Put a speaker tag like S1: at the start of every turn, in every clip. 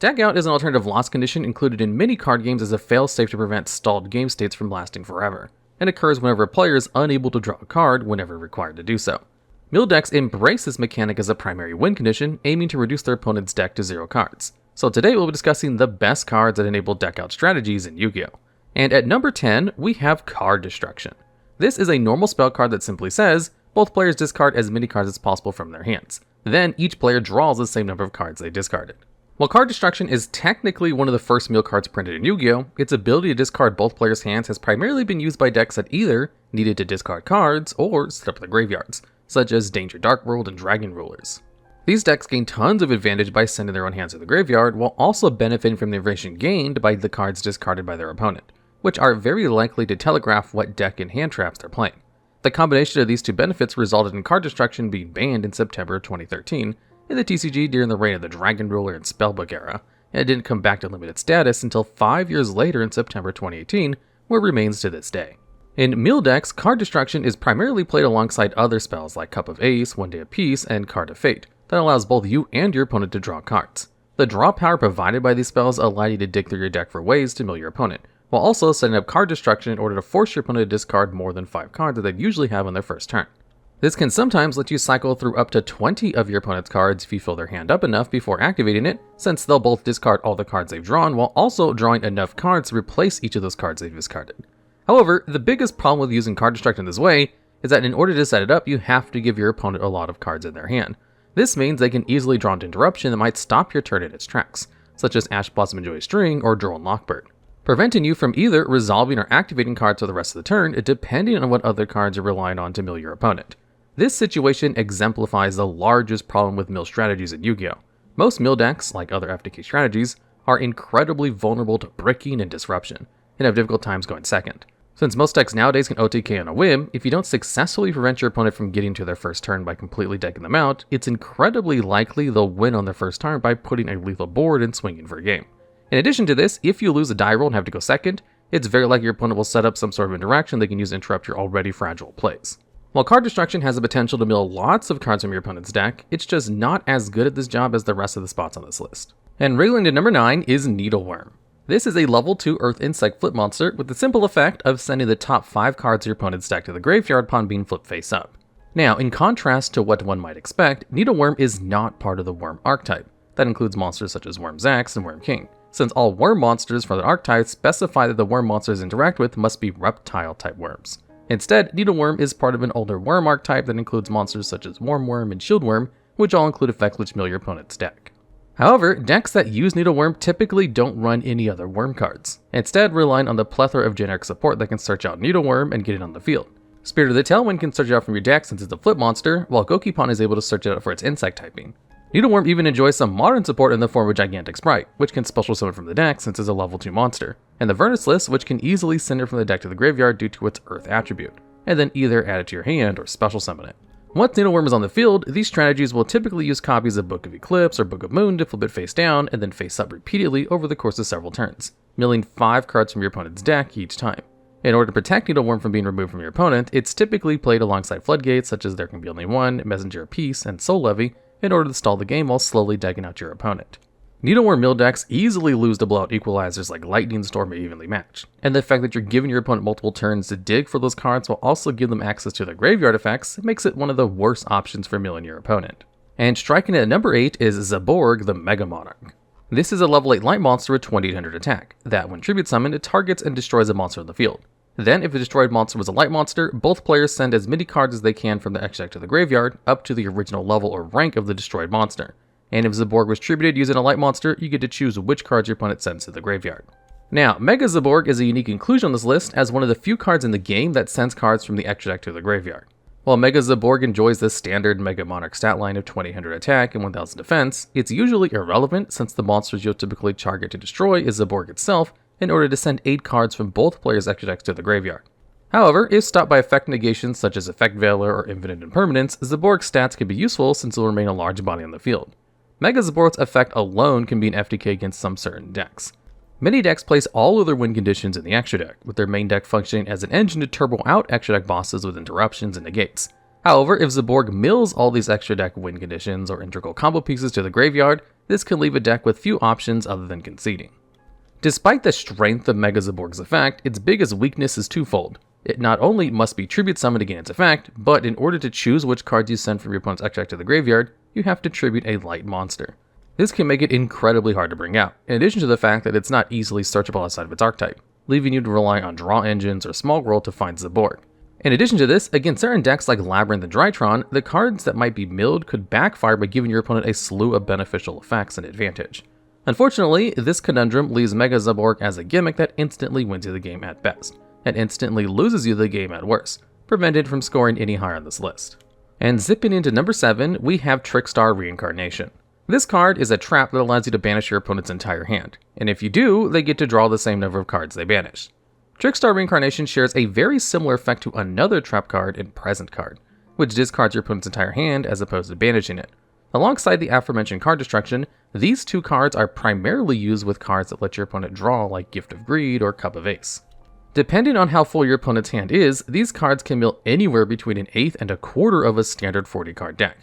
S1: Deck out is an alternative loss condition included in many card games as a failsafe to prevent stalled game states from lasting forever, and occurs whenever a player is unable to draw a card whenever required to do so. Mill decks embrace this mechanic as a primary win condition, aiming to reduce their opponent's deck to 0 cards. So today we'll be discussing the best cards that enable deck out strategies in Yu-Gi-Oh! And at number 10, we have Card Destruction. This is a normal spell card that simply says, both players discard as many cards as possible from their hands. Then each player draws the same number of cards they discarded. While Card Destruction is technically one of the first mill cards printed in Yu-Gi-Oh!, its ability to discard both players' hands has primarily been used by decks that either needed to discard cards or set up their graveyards, such as Danger Dark World and Dragon Rulers. These decks gain tons of advantage by sending their own hands to the graveyard, while also benefiting from the information gained by the cards discarded by their opponent, which are very likely to telegraph what deck and hand traps they're playing. The combination of these two benefits resulted in Card Destruction being banned in September 2013 in the TCG during the reign of the Dragon Ruler and Spellbook era, and it didn't come back to limited status until 5 years later in September 2018, where it remains to this day. In mill decks, Card Destruction is primarily played alongside other spells like Cup of Ace, One Day of Peace, and Card of Fate, that allows both you and your opponent to draw cards. The draw power provided by these spells allow you to dig through your deck for ways to mill your opponent, while also setting up Card Destruction in order to force your opponent to discard more than 5 cards that they'd usually have on their first turn. This can sometimes let you cycle through up to 20 of your opponent's cards if you fill their hand up enough before activating it, since they'll both discard all the cards they've drawn while also drawing enough cards to replace each of those cards they've discarded. However, the biggest problem with using Card Destruction this way is that in order to set it up, you have to give your opponent a lot of cards in their hand. This means they can easily draw an interruption that might stop your turn in its tracks, such as Ash Blossom and Joy String or Droll and Lockbird, preventing you from either resolving or activating cards for the rest of the turn, depending on what other cards you're relying on to mill your opponent. This situation exemplifies the largest problem with mill strategies in Yu-Gi-Oh! Most mill decks, like other FTK strategies, are incredibly vulnerable to bricking and disruption, and have difficult times going second. Since most decks nowadays can OTK on a whim, if you don't successfully prevent your opponent from getting to their first turn by completely decking them out, it's incredibly likely they'll win on their first turn by putting a lethal board and swinging for a game. In addition to this, if you lose a die roll and have to go second, it's very likely your opponent will set up some sort of interaction they can use to interrupt your already fragile plays. While Card Destruction has the potential to mill lots of cards from your opponent's deck, it's just not as good at this job as the rest of the spots on this list. And wriggling to number 9 is Needleworm. This is a level 2 Earth Insect flip monster with the simple effect of sending the top 5 cards of your opponent's deck to the graveyard upon being flipped face up. Now, in contrast to what one might expect, Needleworm is not part of the Worm archetype. That includes monsters such as Worm Zax and Worm King, since all worm monsters from the archetype specify that the worm monsters interact with must be reptile-type worms. Instead, Needleworm is part of an older worm archetype that includes monsters such as Wormworm and Shieldworm, which all include effects which mill your opponent's deck. However, decks that use Needleworm typically don't run any other worm cards, instead relying on the plethora of generic support that can search out Needleworm and get it on the field. Spirit of the Tailwind can search it out from your deck since it's a flip monster, while Gokipon is able to search it out for its insect typing. Needleworm even enjoys some modern support in the form of Gigantic Sprite, which can special summon from the deck since it's a level 2 monster, and the Verniceless, which can easily send it from the deck to the graveyard due to its Earth attribute, and then either add it to your hand or special summon it. Once Needleworm is on the field, these strategies will typically use copies of Book of Eclipse or Book of Moon to flip it face down and then face up repeatedly over the course of several turns, milling 5 cards from your opponent's deck each time. In order to protect Needleworm from being removed from your opponent, it's typically played alongside Floodgates such as There Can Be Only One, Messenger of Peace, and Soul Levy, in order to stall the game while slowly decking out your opponent. Needleworm mill decks easily lose to blowout equalizers like Lightning Storm or Evenly Matched, and the fact that you're giving your opponent multiple turns to dig for those cards while also give them access to their graveyard effects makes it one of the worst options for milling your opponent. And striking at number 8 is Zaborg the Mega Monarch. This is a level 8 light monster with 2800 attack, that when tribute summoned it targets and destroys a monster on the field. Then, if the destroyed monster was a light monster, both players send as many cards as they can from the extra deck to the graveyard, up to the original level or rank of the destroyed monster. And if Zaborg was tributed using a light monster, you get to choose which cards your opponent sends to the graveyard. Now, Mega Zaborg is a unique inclusion on this list as one of the few cards in the game that sends cards from the extra deck to the graveyard. While Mega Zaborg enjoys the standard Mega Monarch stat line of 2800 attack and 1000 defense, it's usually irrelevant since the monsters you'll typically target to destroy is Zaborg itself, in order to send 8 cards from both players' extra decks to the graveyard. However, if stopped by effect negations such as Effect Veiler or Infinite Impermanence, Zaborg's stats can be useful since it will remain a large body on the field. Mega Zaborg's effect alone can be an FTK against some certain decks. Many decks place all of their win conditions in the extra deck, with their main deck functioning as an engine to turbo out extra deck bosses with interruptions and negates. However, if Zaborg mills all these extra deck win conditions or integral combo pieces to the graveyard, This can leave a deck with few options other than conceding. Despite the strength of Mega Zaborg's effect, its biggest weakness is twofold. It not only must be tribute summoned to gain its effect, but in order to choose which cards you send from your opponent's extra deck to the graveyard, you have to tribute a light monster. This can make it incredibly hard to bring out, in addition to the fact that it's not easily searchable outside of its archetype, leaving you to rely on draw engines or small world to find Zaborg. In addition to this, against certain decks like Labyrinth and Drytron, the cards that might be milled could backfire by giving your opponent a slew of beneficial effects and advantage. Unfortunately, this conundrum leaves Mega Zaborg as a gimmick that instantly wins you the game at best, and instantly loses you the game at worst, prevented from scoring any higher on this list. And zipping into number 7, we have Trickstar Reincarnation. This card is a trap that allows you to banish your opponent's entire hand, and if you do, they get to draw the same number of cards they banish. Trickstar Reincarnation shares a very similar effect to another trap card in Present Card, which discards your opponent's entire hand as opposed to banishing it. Alongside the aforementioned card destruction, these two cards are primarily used with cards that let your opponent draw like Gift of Greed or Cup of Ace. Depending on how full your opponent's hand is, these cards can mill anywhere between an eighth and a quarter of a standard 40 card deck.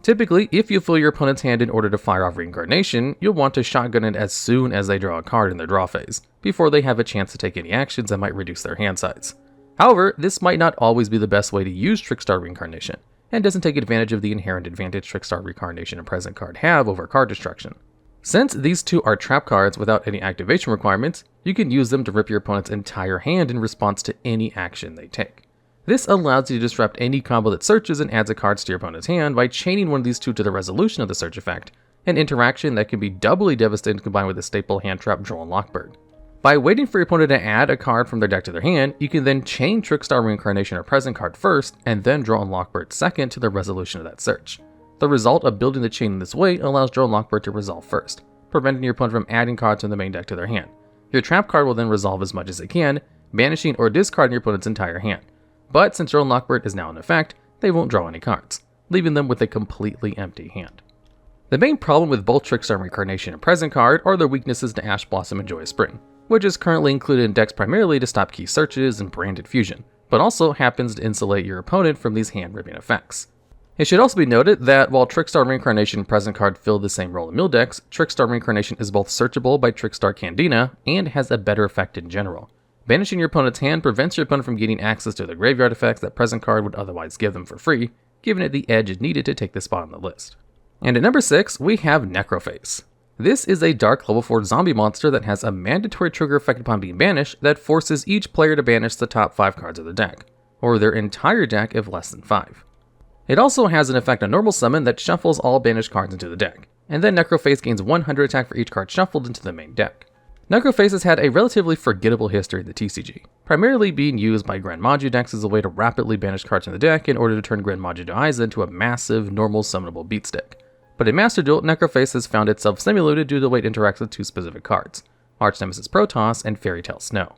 S1: Typically, if you fill your opponent's hand in order to fire off Reincarnation, you'll want to shotgun it as soon as they draw a card in their draw phase, before they have a chance to take any actions that might reduce their hand size. However, this might not always be the best way to use Trickstar Reincarnation, and doesn't take advantage of the inherent advantage Trickstar Reincarnation and Present Card have over card destruction. Since these two are trap cards without any activation requirements, you can use them to rip your opponent's entire hand in response to any action they take. This allows you to disrupt any combo that searches and adds a card to your opponent's hand by chaining one of these two to the resolution of the search effect, an interaction that can be doubly devastating combined with the staple hand trap Droll and Lockbird. By waiting for your opponent to add a card from their deck to their hand, you can then chain Trickstar Reincarnation or Present Card first, and then Droll and Lockbird second to the resolution of that search. The result of building the chain in this way allows Droll and Lockbird to resolve first, preventing your opponent from adding cards from the main deck to their hand. Your trap card will then resolve as much as it can, banishing or discarding your opponent's entire hand. But since Droll and Lockbird is now in effect, they won't draw any cards, leaving them with a completely empty hand. The main problem with both Trickstar Reincarnation and Present Card are their weaknesses to Ash Blossom and Joyous Spring, which is currently included in decks primarily to stop key searches and branded fusion, but also happens to insulate your opponent from these hand-ripping effects. It should also be noted that while Trickstar Reincarnation and Present Card fill the same role in mill decks, Trickstar Reincarnation is both searchable by Trickstar Candina and has a better effect in general. Banishing your opponent's hand prevents your opponent from gaining access to the graveyard effects that Present Card would otherwise give them for free, giving it the edge needed to take the spot on the list. And at number 6, we have Necroface. This is a dark level 4 zombie monster that has a mandatory trigger effect upon being banished that forces each player to banish the top 5 cards of the deck, or their entire deck if less than 5. It also has an effect on normal summon that shuffles all banished cards into the deck, and then Necroface gains 100 attack for each card shuffled into the main deck. Necroface has had a relatively forgettable history in the TCG, primarily being used by Grand Maju decks as a way to rapidly banish cards in the deck in order to turn Grand Maju Aiza into a massive, normal summonable beat stick. But in Master Duel, Necroface has found itself semi-looted due to the way it interacts with two specific cards, Arch Nemesis Protoss and Fairy Tale Snow.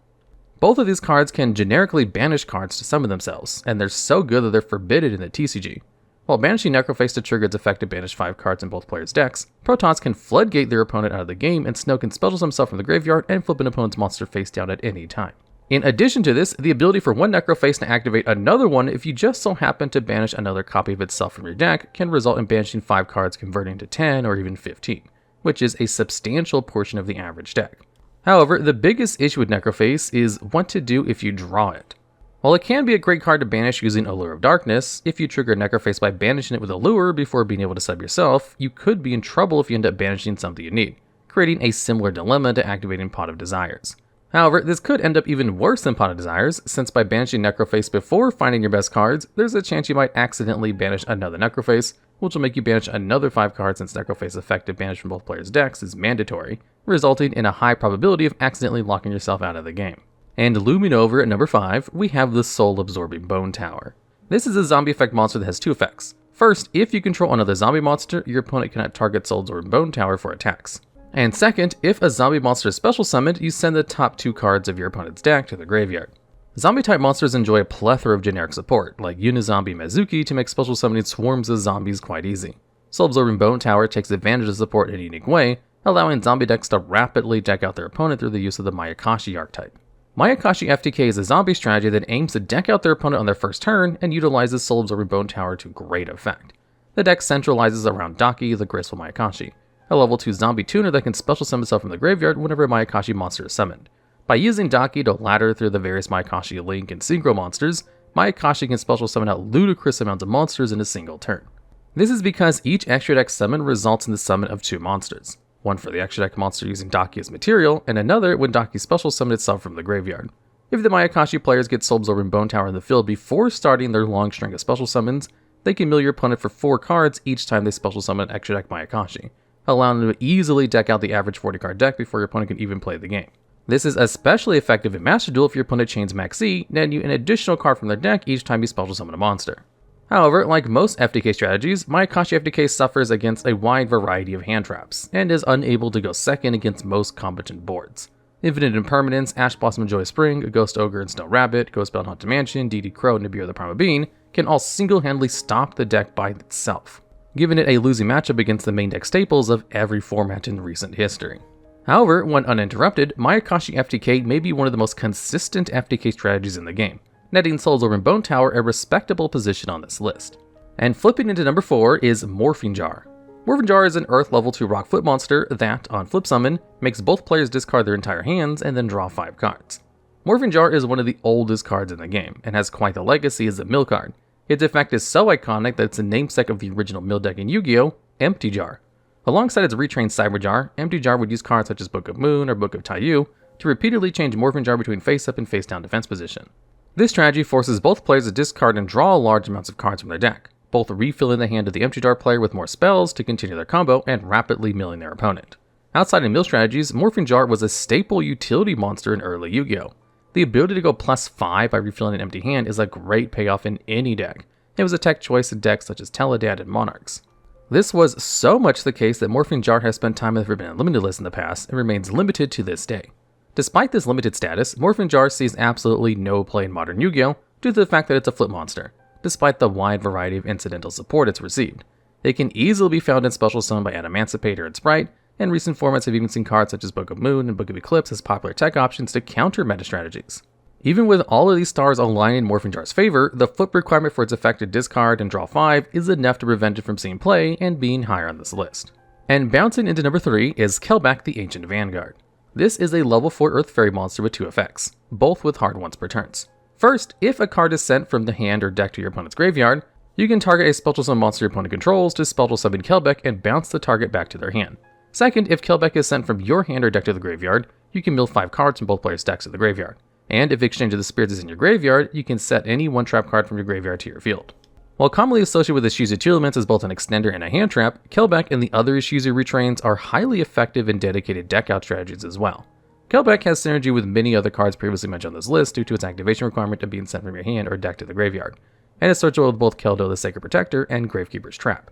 S1: Both of these cards can generically banish cards to summon themselves, and they're so good that they're forbidden in the TCG. While banishing Necroface to trigger its effect to banish 5 cards in both players' decks, Protoss can floodgate their opponent out of the game, and Snow can special himself from the graveyard and flip an opponent's monster face down at any time. In addition to this, the ability for one Necroface to activate another one if you just so happen to banish another copy of itself from your deck can result in banishing 5 cards converting to 10 or even 15, which is a substantial portion of the average deck. However, the biggest issue with Necroface is what to do if you draw it. While it can be a great card to banish using Allure of Darkness, if you trigger Necroface by banishing it with Allure before being able to sub yourself, you could be in trouble if you end up banishing something you need, creating a similar dilemma to activating Pot of Desires. However, this could end up even worse than Pot of Desires, since by banishing Necroface before finding your best cards, there's a chance you might accidentally banish another Necroface, which will make you banish another 5 cards since Necroface effect to banish from both players' decks is mandatory, resulting in a high probability of accidentally locking yourself out of the game. And looming over at number 5, we have the Soul Absorbing Bone Tower. This is a zombie effect monster that has 2 effects. First, if you control another zombie monster, your opponent cannot target Soul Absorbing Bone Tower for attacks. And second, if a zombie monster is special summoned, you send the top 2 cards of your opponent's deck to the graveyard. Zombie-type monsters enjoy a plethora of generic support, like Unizombie Mizuki to make special summoning swarms of zombies quite easy. Soul Absorbing Bone Tower takes advantage of support in a unique way, allowing zombie decks to rapidly deck out their opponent through the use of the Mayakashi archetype. Mayakashi FTK is a zombie strategy that aims to deck out their opponent on their first turn and utilizes Soul Absorbing Bone Tower to great effect. The deck centralizes around Daki, the graceful Mayakashi, a level 2 zombie tuner that can special summon itself from the graveyard whenever a Mayakashi monster is summoned. By using Daki to ladder through the various Mayakashi Link and Synchro monsters, Mayakashi can special summon out ludicrous amounts of monsters in a single turn. This is because each extra deck summon results in the summon of 2 monsters. One for the extra deck monster using Daki as material, and another when Daki special summoned itself from the graveyard. If the Mayakashi players get Soul Absorbing Bone Tower in the field before starting their long string of special summons, they can mill your opponent for 4 cards each time they special summon an extra deck Mayakashi, allowing them to easily deck out the average 40 card deck before your opponent can even play the game. This is especially effective in Master Duel if your opponent chains Maxi, netting you an additional card from their deck each time you special summon a monster. However, like most FTK strategies, Mayakashi FTK suffers against a wide variety of hand traps, and is unable to go second against most competent boards. Infinite Impermanence, Ash Blossom and Joy Spring, Ghost Ogre and Snow Rabbit, Ghost Belt Haunted Mansion, DD Crow, and Nibiru the Primal Being can all single-handedly stop the deck by itself, giving it a losing matchup against the main deck staples of every format in recent history. However, when uninterrupted, Mayakashi FTK may be one of the most consistent FTK strategies in the game, netting Soul Absorbing Bone Tower a respectable position on this list. And flipping into number 4 is Morphing Jar. Morphing Jar is an Earth level 2 rock foot monster that, on flip summon, makes both players discard their entire hands and then draw 5 cards. Morphing Jar is one of the oldest cards in the game, and has quite the legacy as a mill card. Its effect is so iconic that it's a namesake of the original mill deck in Yu-Gi-Oh!, Empty Jar. Alongside its retrained Cyber Jar, Empty Jar would use cards such as Book of Moon or Book of Taiyu to repeatedly change Morphing Jar between face-up and face-down defense position. This strategy forces both players to discard and draw large amounts of cards from their deck, both refilling the hand of the Empty Jar player with more spells to continue their combo and rapidly milling their opponent. Outside of mill strategies, Morphing Jar was a staple utility monster in early Yu-Gi-Oh! The ability to go +5 by refilling an empty hand is a great payoff in any deck. It was a tech choice in decks such as Teledad and Monarchs. This was so much the case that Morphing Jar has spent time on the Forbidden Unlimited list in the past and remains limited to this day. Despite this limited status, Morphing Jar sees absolutely no play in modern Yu-Gi-Oh! Due to the fact that it's a flip monster, despite the wide variety of incidental support it's received. It can easily be found in Special Summon by Adamancipator and Sprite, and recent formats have even seen cards such as Book of Moon and Book of Eclipse as popular tech options to counter meta strategies. Even with all of these stars aligning in Morphing Jar's favor, the flip requirement for its effect to discard and draw 5 is enough to prevent it from seeing play and being higher on this list. And bouncing into number 3 is Kelbek the Ancient Vanguard. This is a level 4 Earth Fairy monster with 2 effects, both with hard once per turns. First, if a card is sent from the hand or deck to your opponent's graveyard, you can target a special summon monster your opponent controls to special summon Kelbek and bounce the target back to their hand. Second, if Kelbek is sent from your hand or deck to the graveyard, you can mill 5 cards from both players' decks to the graveyard. And if Exchange of the Spirits is in your graveyard, you can set any 1-trap card from your graveyard to your field. While commonly associated with Ishizu 2 elements as both an extender and a hand trap, Kelbek and the other Ishizu retrains are highly effective in dedicated deck out strategies as well. Kelbek has synergy with many other cards previously mentioned on this list due to its activation requirement of being sent from your hand or deck to the graveyard, and is searchable with both Keldo the Sacred Protector and Gravekeeper's Trap.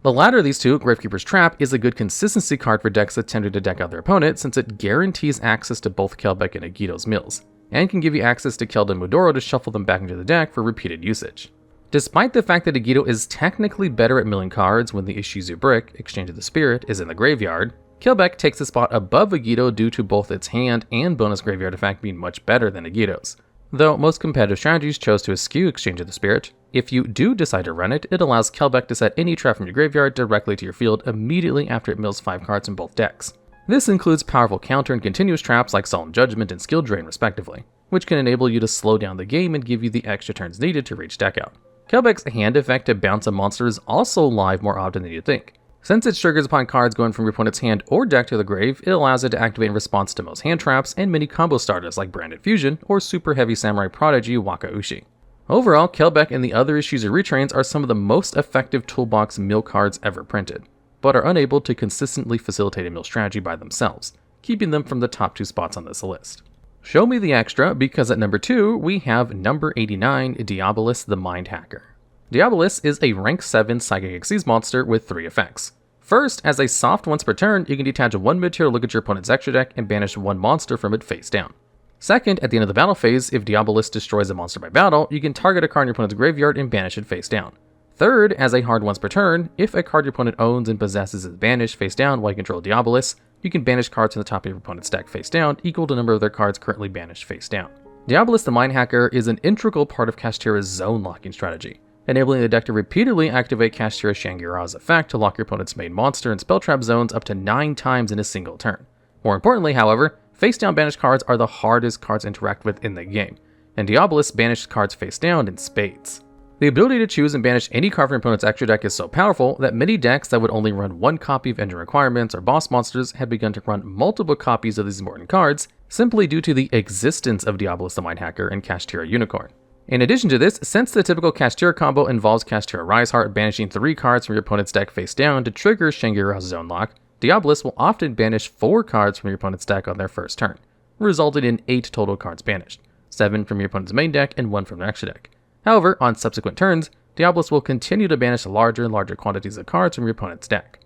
S1: The latter of these two, Gravekeeper's Trap, is a good consistency card for decks attempting to deck out their opponent since it guarantees access to both Kelbek and Agito's mills, and can give you access to Keldo and Mudoro to shuffle them back into the deck for repeated usage. Despite the fact that Agito is technically better at milling cards when the Ishizu Brick, Exchange of the Spirit, is in the graveyard, Kelbek takes the spot above Agito due to both its hand and bonus graveyard effect being much better than Agito's. Though most competitive strategies chose to eschew Exchange of the Spirit, if you do decide to run it, it allows Kelbek to set any trap from your graveyard directly to your field immediately after it mills 5 cards in both decks. This includes powerful counter and continuous traps like Solemn Judgment and Skill Drain respectively, which can enable you to slow down the game and give you the extra turns needed to reach deck out. Kelbek's hand effect to bounce a monster is also live more often than you'd think. Since it triggers upon cards going from your opponent's hand or deck to the grave, it allows it to activate in response to most hand traps and many combo starters like Branded Fusion or Super Heavy Samurai Prodigy Waka Ushi. Overall, Kelbek and the other Ishizu retrains are some of the most effective toolbox mill cards ever printed, but are unable to consistently facilitate a mill strategy by themselves, keeping them from the top 2 spots on this list. Show me the extra, because at number 2, we have number 89, Diablosis the Mind Hacker. Diablosis is a rank 7 Psychic Xyz monster with 3 effects. First, as a soft once per turn, you can detach 1 mid-tier, look at your opponent's extra deck, and banish 1 monster from it face down. Second, at the end of the battle phase, if Diablosis destroys a monster by battle, you can target a card in your opponent's graveyard and banish it face down. Third, as a hard once per turn, if a card your opponent owns and possesses is banished face down while you control Diablosis, you can banish cards from the top of your opponent's deck face down, equal to the number of their cards currently banished face down. Diablosis the Mind Hacker is an integral part of Kashtira's zone locking strategy. enabling the deck to repeatedly activate Kashtira Shangira's effect to lock your opponent's main monster and spell trap zones up to 9 times in a single turn. More importantly, however, face-down banished cards are the hardest cards to interact with in the game, and Diablosis banishes cards face-down in spades. The ability to choose and banish any card from your opponent's extra deck is so powerful that many decks that would only run one copy of engine requirements or boss monsters have begun to run multiple copies of these important cards, simply due to the existence of Diablosis the Mind Hacker and Kashtira Unicorn. In addition to this, since the typical Kashtira combo involves Kashtira Riseheart banishing 3 cards from your opponent's deck face down to trigger Shangira's Zone Lock, Diablosis will often banish 4 cards from your opponent's deck on their first turn, resulting in 8 total cards banished, 7 from your opponent's main deck and 1 from their extra deck. However, on subsequent turns, Diablosis will continue to banish larger and larger quantities of cards from your opponent's deck.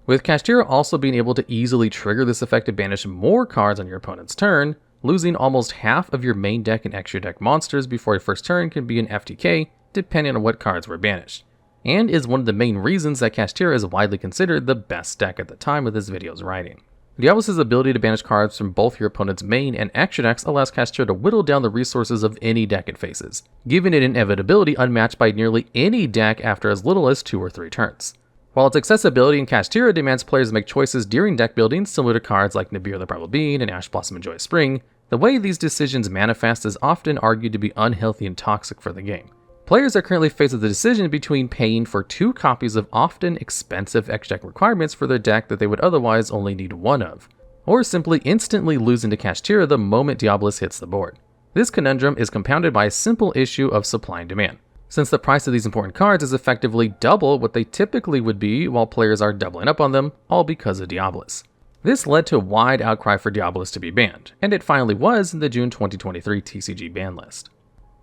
S1: With Kashtira also being able to easily trigger this effect to banish more cards on your opponent's turn, losing almost half of your main deck and extra deck monsters before your first turn can be an FTK, depending on what cards were banished, and is one of the main reasons that Kashtira is widely considered the best deck at the time of this video's writing. Diablosis' ability to banish cards from both your opponent's main and extra decks allows Kashtira to whittle down the resources of any deck it faces, giving it an inevitability unmatched by nearly any deck after as little as 2 or 3 turns. While its accessibility in Kashtira demands players to make choices during deck building similar to cards like Nibiru the Primal Being and Ash Blossom and Joyous Spring, the way these decisions manifest is often argued to be unhealthy and toxic for the game. Players are currently faced with the decision between paying for 2 copies of often expensive extra deck requirements for their deck that they would otherwise only need 1 of, or simply instantly losing to Kashtira the moment Diablosis hits the board. This conundrum is compounded by a simple issue of supply and demand, since the price of these important cards is effectively double what they typically would be while players are doubling up on them, all because of Diablosis. This led to a wide outcry for Diablosis to be banned, and it finally was in the June 2023 TCG ban list.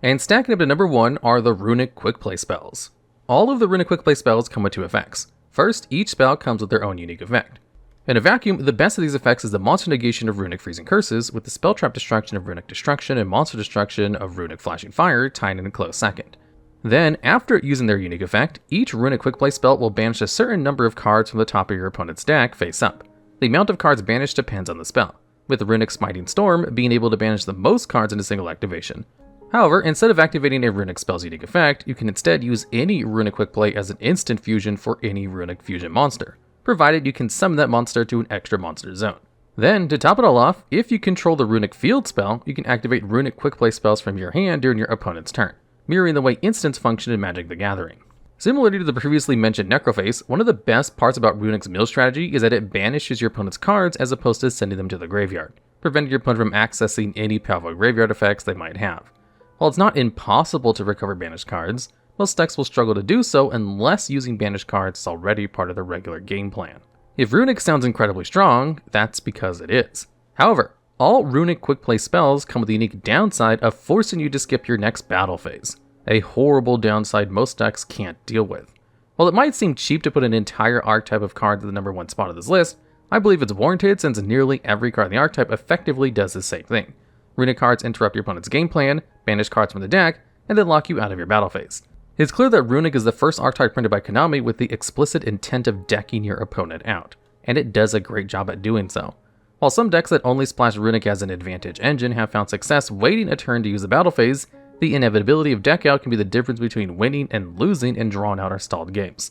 S1: And stacking up to number 1 are the Runick Quick Play spells. All of the Runick Quick Play spells come with 2 effects. First, each spell comes with their own unique effect. In a vacuum, the best of these effects is the monster negation of Runick Freezing Curses, with the spell trap destruction of Runick Destruction and monster destruction of Runick Flashing Fire tying in a close second. Then, after using their unique effect, each Runick Quick Play spell will banish a certain number of cards from the top of your opponent's deck face up. The amount of cards banished depends on the spell, with the Runick Smiting Storm being able to banish the most cards in a single activation. However, instead of activating a Runick spell's unique effect, you can instead use any Runick Quick Play as an instant fusion for any Runick fusion monster, provided you can summon that monster to an extra monster zone. Then, to top it all off, if you control the Runick Field spell, you can activate Runick Quick Play spells from your hand during your opponent's turn, mirroring the way instants function in Magic the Gathering. Similarly to the previously mentioned Necroface, one of the best parts about Runick's mill strategy is that it banishes your opponent's cards as opposed to sending them to the graveyard, preventing your opponent from accessing any powerful graveyard effects they might have. While it's not impossible to recover banished cards, most decks will struggle to do so unless using banished cards is already part of their regular game plan. If Runick sounds incredibly strong, that's because it is. However, all Runick Quick Play spells come with the unique downside of forcing you to skip your next battle phase, a horrible downside most decks can't deal with. While it might seem cheap to put an entire archetype of cards at the number 1 spot of this list, I believe it's warranted since nearly every card in the archetype effectively does the same thing. Runick cards interrupt your opponent's game plan, banish cards from the deck, and then lock you out of your battle phase. It's clear that Runick is the first archetype printed by Konami with the explicit intent of decking your opponent out, and it does a great job at doing so. While some decks that only splash Runick as an advantage engine have found success waiting a turn to use the battle phase, the inevitability of deck out can be the difference between winning and losing in drawn out or stalled games.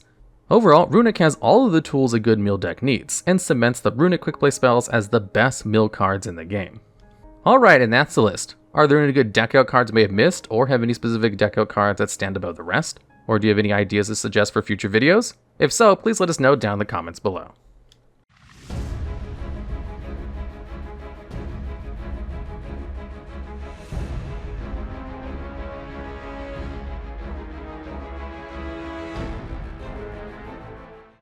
S1: Overall, Runick has all of the tools a good mill deck needs, and cements the Runick Quick Play spells as the best mill cards in the game. Alright, and that's the list. Are there any good deck out cards you may have missed, or have any specific deck out cards that stand above the rest? Or do you have any ideas to suggest for future videos? If so, please let us know down in the comments below.